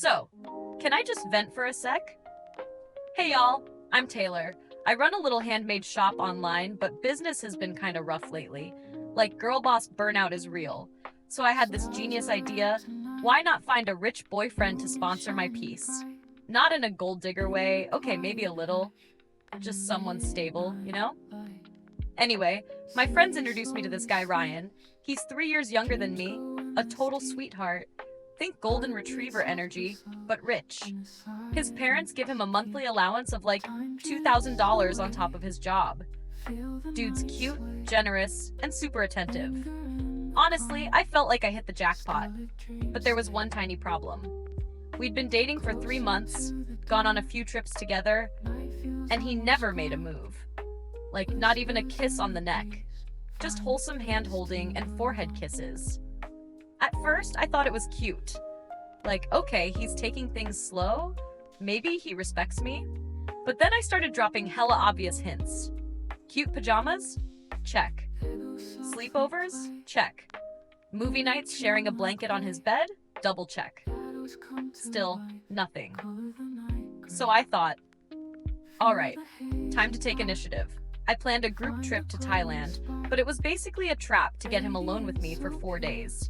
So, can I just vent for a sec? Hey y'all, I'm Taylor. I run a little handmade shop online, but business has been kind of rough lately. Like, girl boss burnout is real. So I had this genius idea. Why not find a rich boyfriend to sponsor my piece? Not in a gold digger way, okay, maybe a little. Just someone stable, you know? Anyway, my friends introduced me to this guy, Ryan. He's 3 years younger than me, a total sweetheart. Think golden retriever energy, but rich. His parents give him a monthly allowance of like $2,000 on top of his job. Dude's cute, generous, and super attentive. Honestly, I felt like I hit the jackpot. But there was one tiny problem. We'd been dating for 3 months, gone on a few trips together, and he never made a move. Like, not even a kiss on the neck. Just wholesome hand-holding and forehead kisses. At first, I thought it was cute. Like, okay, he's taking things slow. Maybe he respects me. But then I started dropping hella obvious hints. Cute pajamas? Check. Sleepovers? Check. Movie nights sharing a blanket on his bed? Double check. Still, nothing. So I thought, all right, time to take initiative. I planned a group trip to Thailand, but it was basically a trap to get him alone with me for 4 days.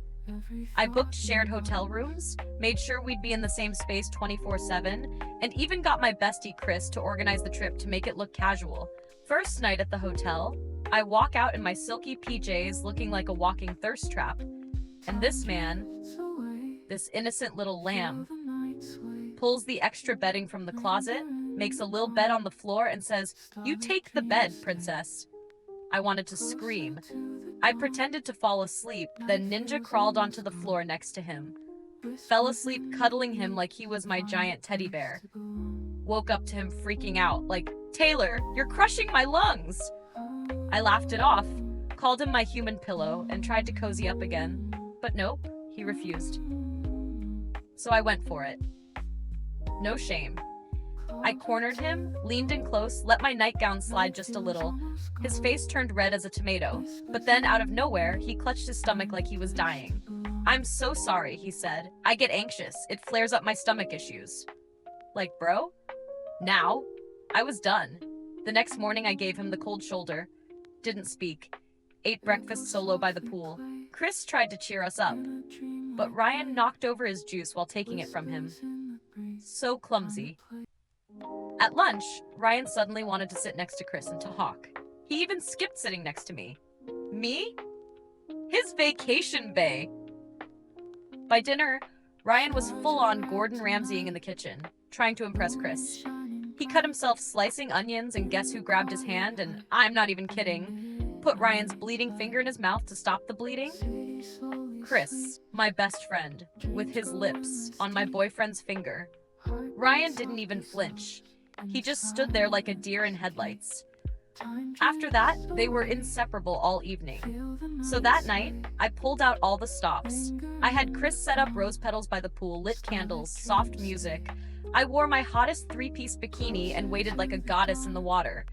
I booked shared hotel rooms, made sure we'd be in the same space 24/7, and even got my bestie Chris to organize the trip to make it look casual. First night at the hotel, I walk out in my silky PJs looking like a walking thirst trap, and this man, this innocent little lamb, pulls the extra bedding from the closet, makes a little bed on the floor, and says, "You take the bed, princess." I wanted to scream. I pretended to fall asleep, then ninja crawled onto the floor next to him. Fell asleep cuddling him like he was my giant teddy bear. Woke up to him freaking out, like, "Taylor, you're crushing my lungs!" I laughed it off, called him my human pillow, and tried to cozy up again. But nope, he refused. So I went for it. No shame. I cornered him, leaned in close, let my nightgown slide just a little. His face turned red as a tomato, but then out of nowhere, he clutched his stomach like he was dying. "I'm so sorry," he said. "I get anxious. It flares up my stomach issues." Like, bro? Now? I was done. The next morning, I gave him the cold shoulder. Didn't speak. Ate breakfast solo by the pool. Chris tried to cheer us up, but Ryan knocked over his juice while taking it from him. So clumsy. At lunch, Ryan suddenly wanted to sit next to Chris and talk. He even skipped sitting next to me. Me? His vacation bae. By dinner, Ryan was full-on Gordon Ramsaying in the kitchen, trying to impress Chris. He cut himself slicing onions, and guess who grabbed his hand, and I'm not even kidding, put Ryan's bleeding finger in his mouth to stop the bleeding? Chris, my best friend, with his lips on my boyfriend's finger. Ryan didn't even flinch. He just stood there like a deer in headlights. After that, they were inseparable all evening. So that night, I pulled out all the stops. I had Chris set up rose petals by the pool, lit candles, soft music. I wore my hottest 3-piece bikini and waited like a goddess in the water.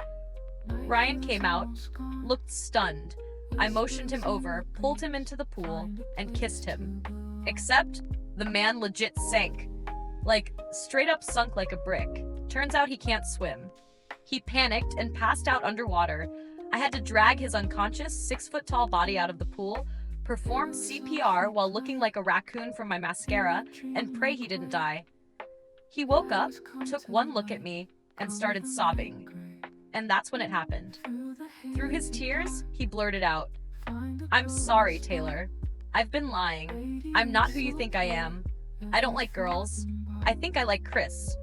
Ryan came out, looked stunned. I motioned him over, pulled him into the pool, and kissed him. Except, the man legit sank. Like, straight up sunk like a brick. Turns out he can't swim. He panicked and passed out underwater. I had to drag his unconscious, 6-foot-tall body out of the pool, perform CPR while looking like a raccoon from my mascara, and pray he didn't die. He woke up, took one look at me, and started sobbing. And that's when it happened. Through his tears, he blurted out, "I'm sorry, Taylor. I've been lying. I'm not who you think I am. I don't like girls. I think I like Chris."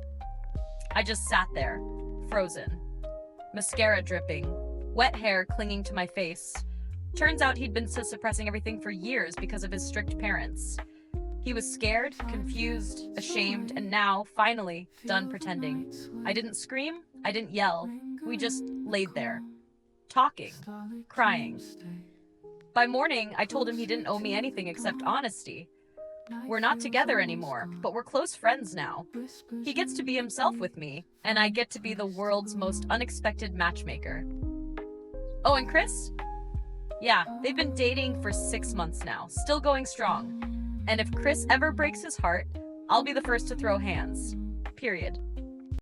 I just sat there, frozen. Mascara dripping, wet hair clinging to my face. Turns out he'd been suppressing everything for years because of his strict parents. He was scared, confused, ashamed, and now, finally, done pretending. I didn't scream, I didn't yell. We just laid there, talking, crying. By morning, I told him he didn't owe me anything except honesty. We're not together anymore, but we're close friends now. He gets to be himself with me, and I get to be the world's most unexpected matchmaker. Oh, and Chris? Yeah, they've been dating for 6 months now, still going strong. And if Chris ever breaks his heart, I'll be the first to throw hands. Period.